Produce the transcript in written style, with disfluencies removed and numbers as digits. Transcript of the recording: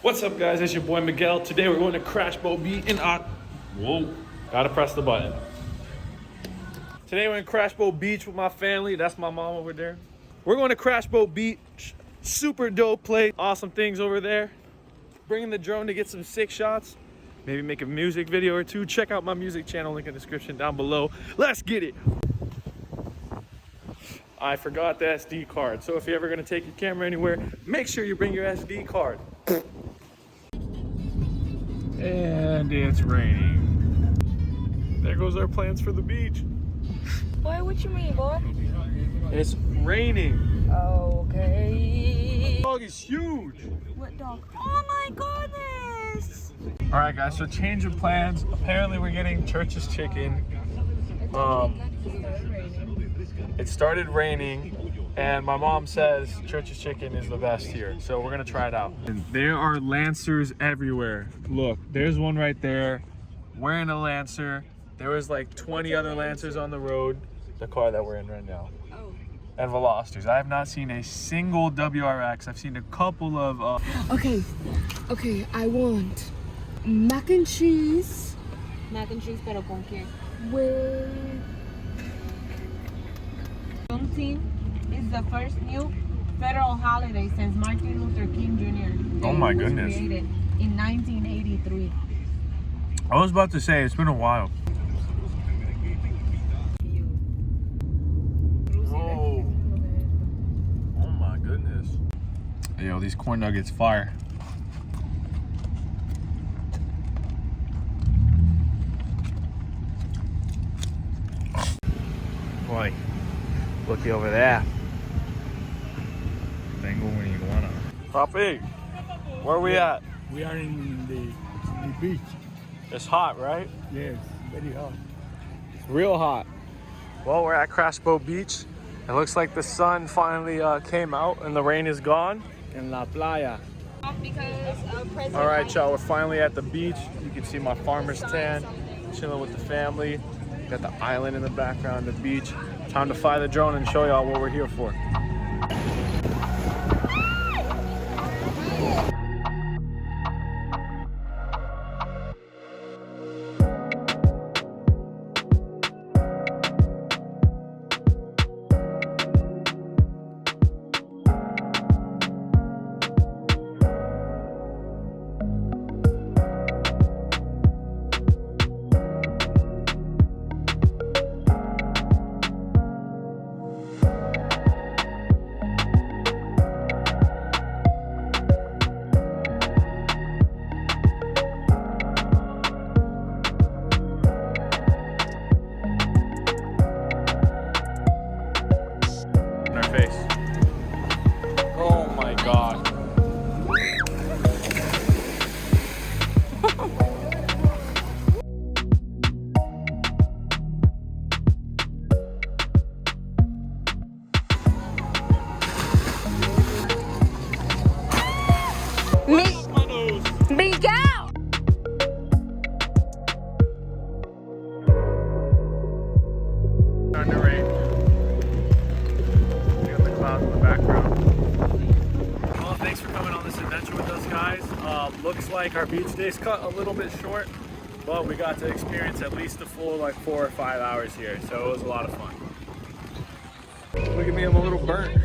What's up, guys? It's your boy Miguel. Today we're going to Crash Boat Beach in Whoa, gotta press the button. Today we're in Crash Boat Beach with my family. That's my mom over there. We're going to Crash Boat Beach. Super dope place. Awesome things over there. Bringing the drone to get some sick shots. Maybe make a music video or two. Check out my music channel, link in the description down below. Let's get it. I forgot the SD card. So if you're ever gonna take your camera anywhere, make sure you bring your SD card. And it's raining. There goes our plans for the beach. Boy, what you mean, boy? It's raining. Okay. Dog is huge. What dog? Oh my goodness. All right, guys, so change of plans. Apparently we're getting Church's chicken. It started raining and my mom says Church's chicken is the best here. So we're gonna try it out. And there are Lancers everywhere. Look, there's one right there wearing a Lancer. There was like 20 other Lancers on the road. The car that we're in right now. And Velocitors. I have not seen a single WRX. I've seen a couple of Okay, I want mac and cheese. Mac and cheese, pero con qué? With Juneteenth is the first new federal holiday since Martin Luther King Jr. Oh my was goodness. Created in 1983. I was about to say, it's been a while. Whoa. Oh my goodness. Yo, these corn nuggets fire. Boy, looky over there. Tengo una iguana. Papi, where are we at? We are in the beach. It's hot, right? Yes, very hot. Real hot. Well, we're at Crash Boat Beach. It looks like the sun finally came out and the rain is gone. En la playa. Because President All right, y'all, we're finally at the beach. You can see my farmer's tan, chilling with the family. Got the island in the background, the beach. Time to fly the drone and show y'all what we're here for. Oh my God. Miguel! Starting to rain. We got the clouds in the background. Well, thanks for coming on this adventure with us, guys. Looks like our beach day's cut a little bit short, but we got to experience at least a full like 4 or 5 hours here, so it was a lot of fun. Look at me, I'm a little burnt.